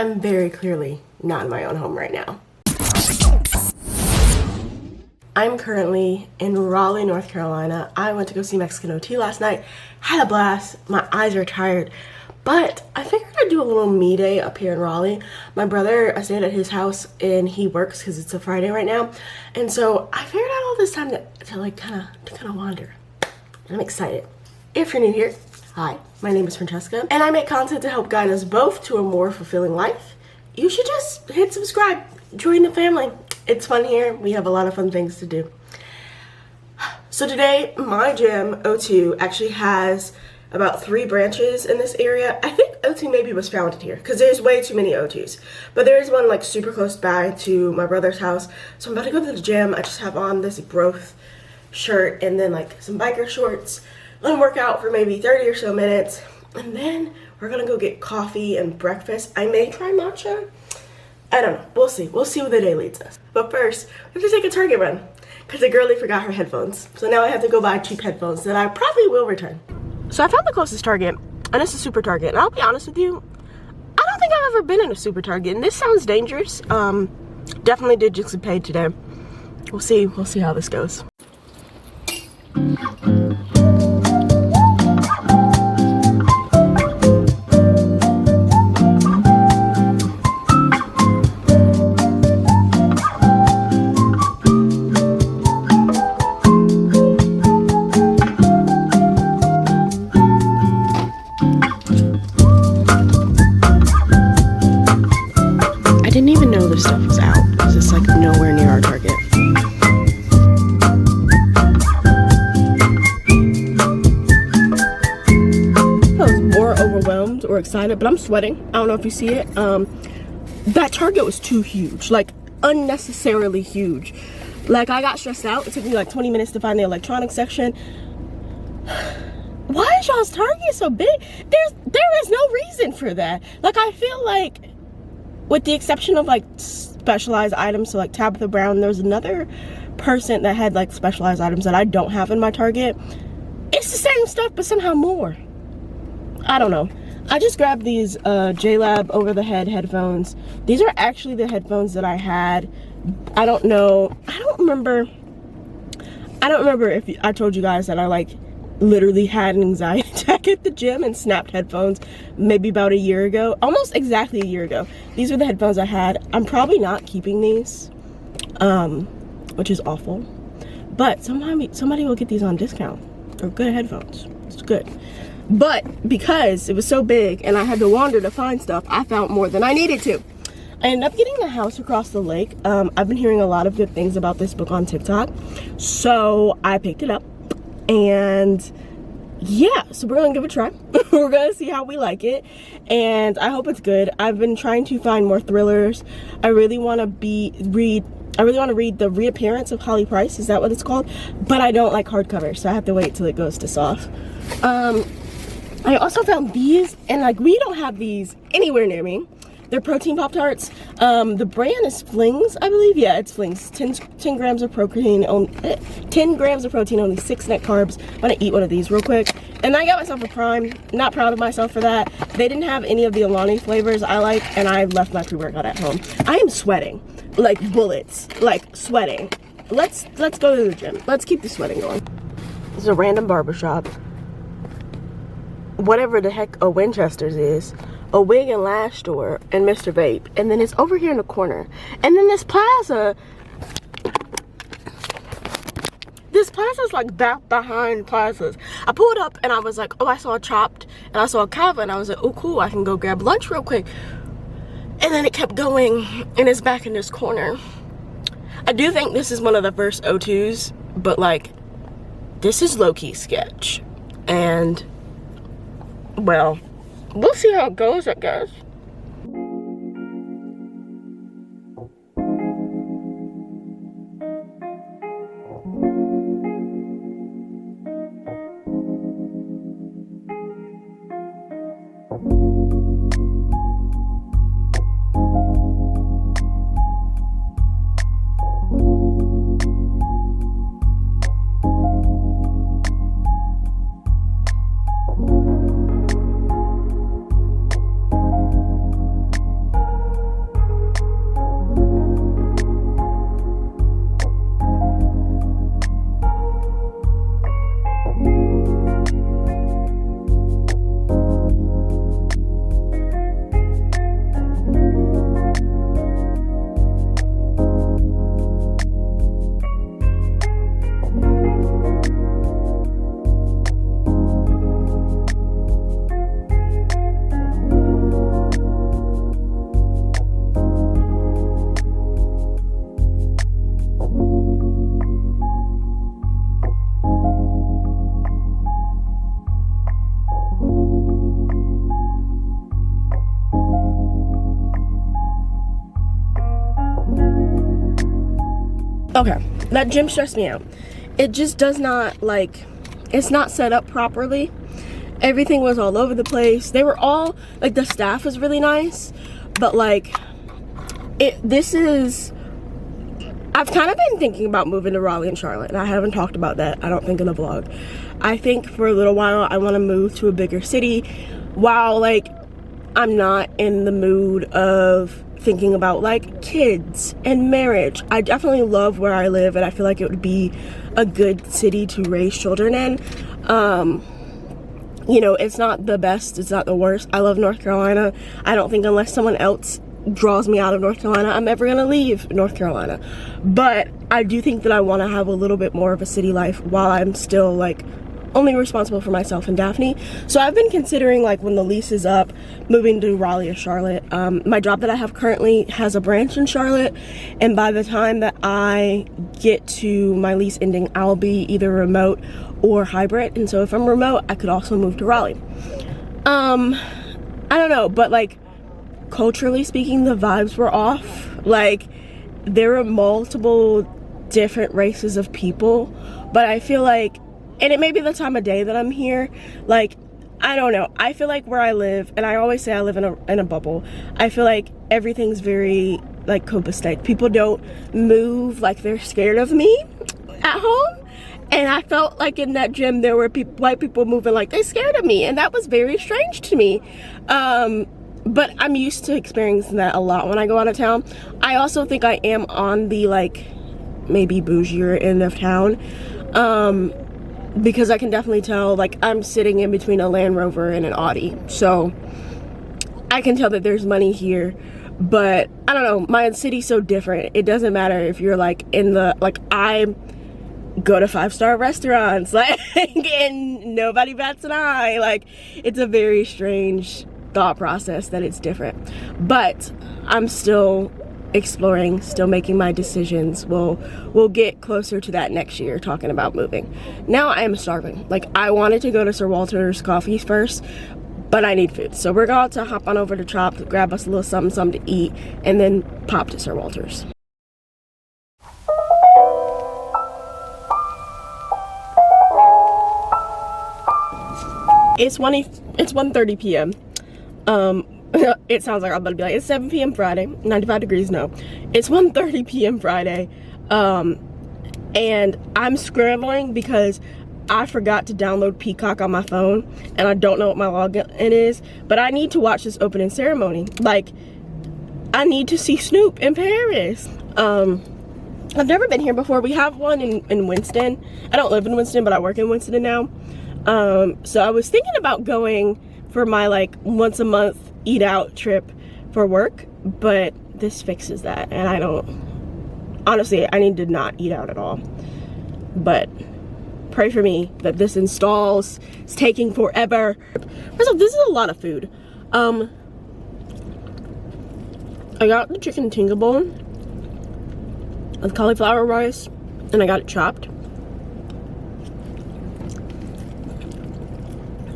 I'm very clearly not in my own home right now. I'm currently in Raleigh, North Carolina. I went to go see Mexican OT last night. Had a blast. My eyes are tired. But I figured I'd do a little me day up here in Raleigh. My brother, I stayed at his house and he works because it's a Friday right now. And so I figured out all this time to like kind of wander. And I'm excited. If you're new here, hi, my name is Francesca and I make content to help guide us both to a more fulfilling life. You should just hit subscribe, join the family. It's fun here. We have a lot of fun things to do. So today, my gym, O2, actually has about 3 branches in this area. I think O2 maybe was founded here because there's way too many O2s. But there is one like super close by to my brother's house. So I'm about to go to the gym. I just have on this growth shirt and then like some biker shorts. Let them work out for maybe 30 or so minutes. And then we're gonna go get coffee and breakfast. I may try matcha. I don't know. We'll see. We'll see where the day leads us. But first, we have to take a Target run because the girlie forgot her headphones. So now I have to go buy cheap headphones that I probably will return. So I found the closest Target, and it's a super Target. And I'll be honest with you, I don't think I've ever been in a super Target. And this sounds dangerous. Definitely digitally paid today. We'll see how this goes. I didn't even know this stuff was out because it's like nowhere near our Target. I was more overwhelmed or excited, but I'm sweating. I don't know if you see it. That Target was too huge, like unnecessarily huge. Like I got stressed out. It took me like 20 minutes to find the electronics section. Why is y'all's Target so big? There is no reason for that. Like I feel like, with the exception of like specialized items, so like Tabitha Brown, there's another person that had like specialized items that I don't have in my Target. It's the same stuff, but somehow more. I don't know. I just grabbed these JLab over the head headphones. These are actually the headphones that I had. I don't know. I don't remember if I told you guys that I like literally had an anxiety attack at the gym and snapped headphones maybe about a year ago, almost exactly a year ago. These were the headphones I had. I'm probably not keeping these, which is awful, but somebody will get these on discount. They're good headphones. It's good. But because it was so big and I had to wander to find stuff, I found more than I needed to. I ended up getting The House Across the Lake. I've been hearing a lot of good things about this book on TikTok, so I picked it up. And yeah, so we're gonna give it a try. We're gonna see how we like it, and I hope it's good. I've been trying to find more thrillers. I really want to read The Reappearance of Holly Price. Is that what it's called? But I don't like hardcovers, so I have to wait till it goes to soft. I also found these, and like we don't have these anywhere near me. They're protein Pop-Tarts. The brand is Flings, I believe. Yeah, it's Flings. 10 grams of protein, 10 grams of protein, only 6 net carbs. I'm gonna eat one of these real quick. And I got myself a Prime. Not proud of myself for that. They didn't have any of the Alani flavors I like, and I left my pre-workout at home. I am sweating, like bullets, like sweating. Let's go to the gym. Let's keep the sweating going. This is a random barbershop. Whatever the heck a Winchester's is. A wig and lash store and Mr. Vape, and then it's over here in the corner, and then this plaza's like back behind plazas. I pulled up and I was like, oh, I saw a Chopped and I saw a Kava, and I was like, oh cool, I can go grab lunch real quick. And then it kept going and it's back in this corner. I do think this is one of the first O2s, but like this is low-key sketch, and well, we'll see how it goes, I guess. Okay, that gym stressed me out. It just does not, like, it's not set up properly. Everything was all over the place. They were all, like, the staff was really nice, but like, I've kind of been thinking about moving to Raleigh and Charlotte, and I haven't talked about that, I don't think, in the vlog. I think for a little while I want to move to a bigger city while, like, I'm not in the mood of thinking about, like, kids and marriage. I definitely love where I live, and I feel like it would be a good city to raise children in. You know, it's not the best, it's not the worst. I love North Carolina. I don't think unless someone else draws me out of North Carolina, I'm ever gonna leave North Carolina. But I do think that I want to have a little bit more of a city life while I'm still, like, only responsible for myself and Daphne. So I've been considering, like, when the lease is up, moving to Raleigh or Charlotte. My job that I have currently has a branch in Charlotte, and by the time that I get to my lease ending, I'll be either remote or hybrid. And so if I'm remote, I could also move to Raleigh. I don't know, but, like, culturally speaking, the vibes were off. Like, there were multiple different races of people, but I feel like, and it may be the time of day that I'm here, like, I don't know, I feel like where I live, and I always say I live in a bubble, I feel like everything's very, like, copacetic. People don't move like they're scared of me at home. And I felt like in that gym there were white people moving like they scared of me, and that was very strange to me. But I'm used to experiencing that a lot when I go out of town. I also think I am on the, like, maybe bougier end of town, because I can definitely tell, like, I'm sitting in between a Land Rover and an Audi, so I can tell that there's money here. But I don't know, my city's so different. It doesn't matter if you're, like, in the, like, I go to 5-star restaurants, like, and nobody bats an eye. Like, it's a very strange thought process that it's different, but I'm still exploring, still making my decisions. We'll get closer to that next year, talking about moving. Now I am starving. Like, I wanted to go to Sir Walter's Coffee first, but I need food, so we're going to hop on over to Chops, grab us a little something to eat, and then pop to Sir Walter's. It's 1:30 p.m. It sounds like I'm about to be like, it's 7 p.m. Friday, 95 degrees. No, it's 1:30 p.m. Friday, and I'm scrambling because I forgot to download Peacock on my phone, and I don't know what my login is, but I need to watch this opening ceremony. Like, I need to see Snoop in Paris. I've never been here before. We have one in Winston. I don't live in Winston, but I work in Winston now. So I was thinking about going for my, like, once a month eat out trip for work, but this fixes that, and I don't, honestly, I need to not eat out at all. But pray for me that this installs. It's taking forever. First off, this is a lot of food. I got the chicken tinga bone with cauliflower rice, and I got it chopped.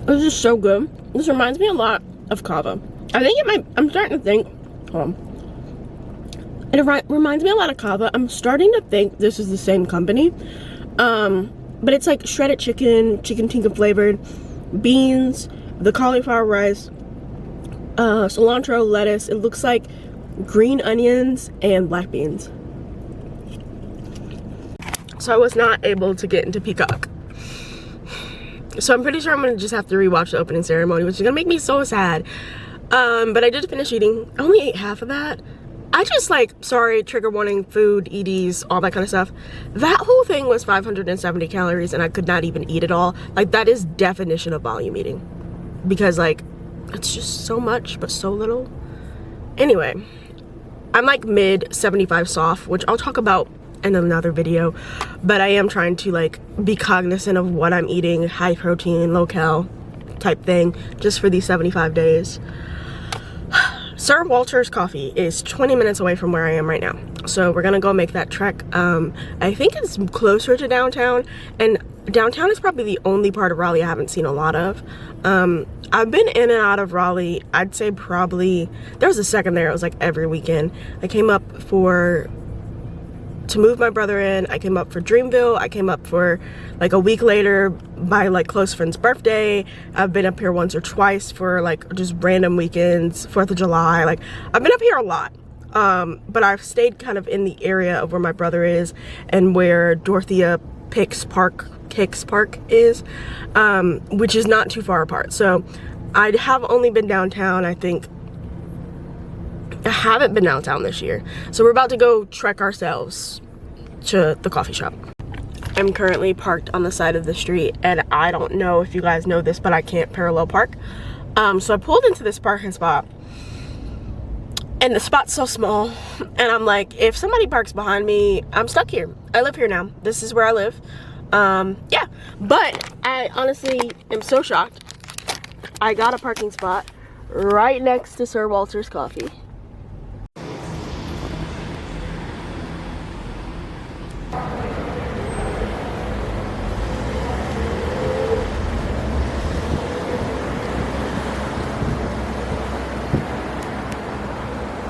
This is so good. This reminds me a lot of kava. I think it might, I'm starting to think, hold on. It reminds me a lot of kava. I'm starting to think this is the same company. But it's like shredded chicken, chicken tinga flavored, beans, the cauliflower rice, cilantro, lettuce. It looks like green onions and black beans. So I was not able to get into Peacock. So I'm pretty sure I'm gonna just have to rewatch the opening ceremony, which is gonna make me so sad. But I did finish eating. I only ate half of that. I just, like, sorry, trigger warning, food, EDs, all that kind of stuff. That whole thing was 570 calories, and I could not even eat it all. Like, that is definition of volume eating. Because, like, it's just so much, but so little. Anyway, I'm like mid 75 soft, which I'll talk about in another video. But I am trying to, like, be cognizant of what I'm eating, high protein, low cal type thing, just for these 75 days. Sir Walter's Coffee is 20 minutes away from where I am right now. So we're gonna go make that trek. I think it's closer to downtown, and downtown is probably the only part of Raleigh I haven't seen a lot of. I've been in and out of Raleigh, I'd say probably, there was a second there, it was like every weekend. I came up for to move my brother in. I came up for Dreamville. I came up for like a week later my like close friend's birthday. I've been up here once or twice for like just random weekends, 4th of July. Like I've been up here a lot. But I've stayed kind of in the area of where my brother is and where Dorothea Hicks Park is, which is not too far apart. So I have only been downtown. I think I haven't been downtown this year. So we're about to go trek ourselves to the coffee shop. I'm currently parked on the side of the street, and I don't know if you guys know this, but I can't parallel park. So I pulled into this parking spot, and the spot's so small, and I'm like, if somebody parks behind me, I'm stuck here. I live here now. This is where I live. Yeah, but I honestly am so shocked. I got a parking spot right next to Sir Walter's Coffee.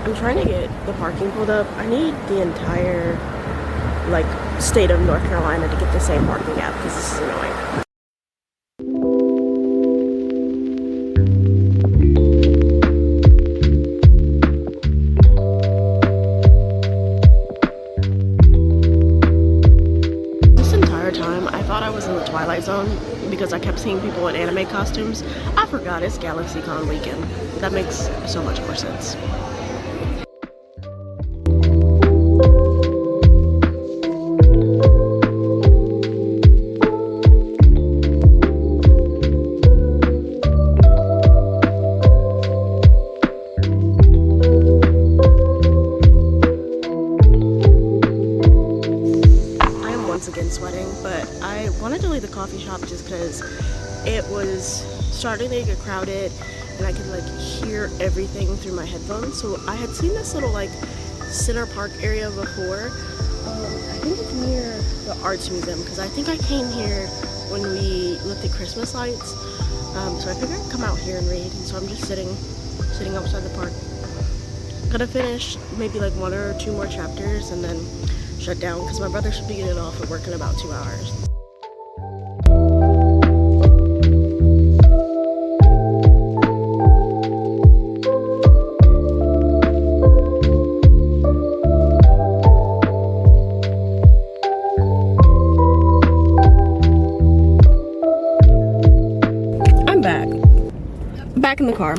I'm trying to get the parking pulled up. I need the entire like state of North Carolina to get the same parking app because this is annoying. This entire time I thought I was in the Twilight Zone because I kept seeing people in anime costumes. I forgot it's GalaxyCon weekend. That makes so much more sense. Coffee shop just because it was starting to get crowded and I could like hear everything through my headphones. So I had seen this little like Center Park area before. I think it's near the Arts Museum because I think I came here when we looked at Christmas lights. So I figured I'd come out here and read, and so I'm just sitting outside the park. Gonna finish maybe like 1 or 2 more chapters and then shut down because my brother should be getting off at work in about 2 hours. Back in the car.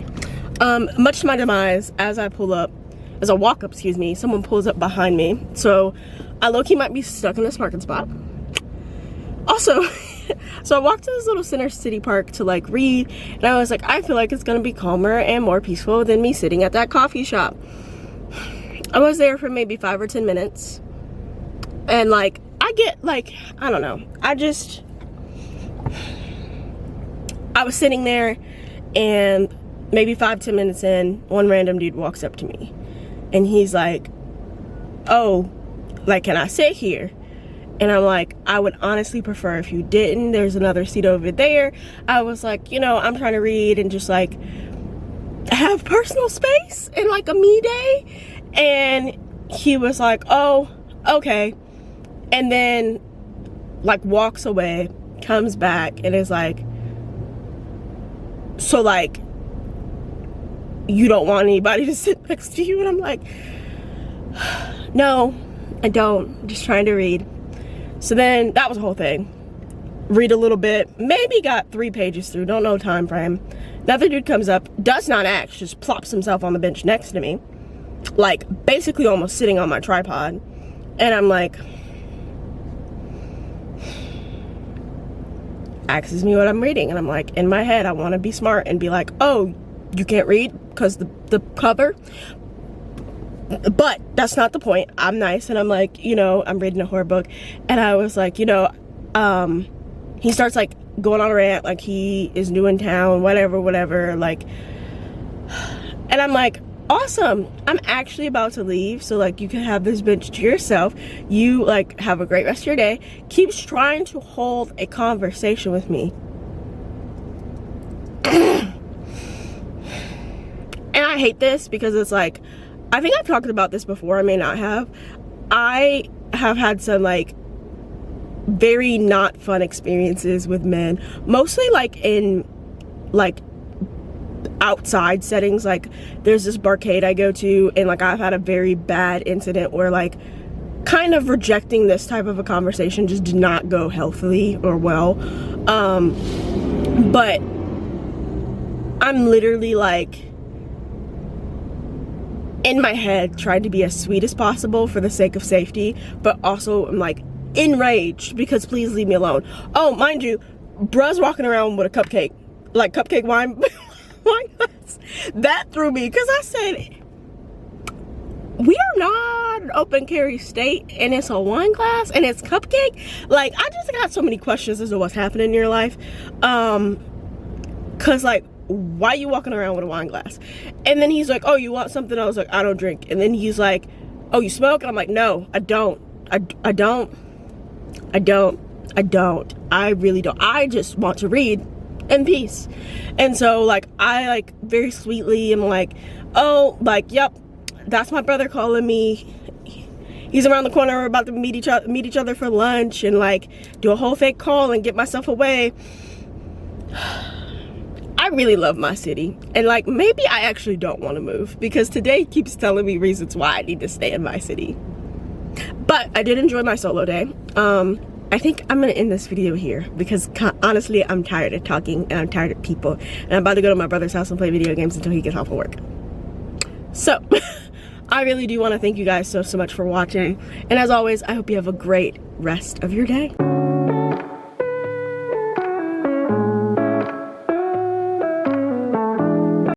Much to my demise, as I walk up, excuse me, someone pulls up behind me. So I low-key might be stuck in this parking spot. Also, so I walked to this little center city park to like read, and I was like, I feel like it's gonna be calmer and more peaceful than me sitting at that coffee shop. I was there for maybe 5 or 10 minutes, and like I get like, I don't know, I was sitting there, and maybe 5-10 minutes in, one random dude walks up to me and he's like, oh, like, can I sit here? And I'm like, I would honestly prefer if you didn't. There's another seat over there. I was like, you know, I'm trying to read and just like have personal space and like a me day. And he was like, oh, okay. And then like walks away, comes back and is like, so like, you don't want anybody to sit next to you? And I'm like, no, I don't. I'm just trying to read. So then that was the whole thing. Read a little bit, maybe got 3 pages through, don't know time frame. Another dude comes up, does not act, just plops himself on the bench next to me, like basically almost sitting on my tripod. And I'm like, asks me what I'm reading, and I'm like, in my head I want to be smart and be like, oh, you can't read because the cover, but that's not the point. I'm nice, and I'm like, you know, I'm reading a horror book. And I was like, you know, he starts like going on a rant like he is new in town, whatever, like, and I'm like, awesome, I'm actually about to leave, so like you can have this bench to yourself. You like have a great rest of your day. Keeps trying to hold a conversation with me. And I hate this because it's like, I think I've talked about this before, I may not have. I have had some like very not fun experiences with men, mostly like in like outside settings. Like there's this barcade I go to, and like I've had a very bad incident where like kind of rejecting this type of a conversation just did not go healthily or well. But I'm literally like in my head trying to be as sweet as possible for the sake of safety, but also I'm like enraged because please leave me alone. Oh, mind you, bruh's walking around with a cupcake, like cupcake wine glass. That threw me, because I said, we are not an open carry state, and it's a wine glass and it's cupcake. Like, I just got so many questions as to what's happening in your life. Cause like, why are you walking around with a wine glass? And then he's like, oh, you want something? I was like, I don't drink. And then he's like, oh, you smoke? And I'm like, no, I don't. I really don't. I just want to read in peace. And so like, I like very sweetly am like, oh, like, yep, that's my brother calling me. He's around the corner. We're about to meet each other for lunch, and like do a whole fake call and get myself away. I really love my city, and like maybe I actually don't want to move, because today keeps telling me reasons why I need to stay in my city. But I did enjoy my solo day. I think I'm gonna end this video here, because honestly I'm tired of talking and I'm tired of people, and I'm about to go to my brother's house and play video games until he gets off of work. So I really do want to thank you guys so much for watching, and as always, I hope you have a great rest of your day.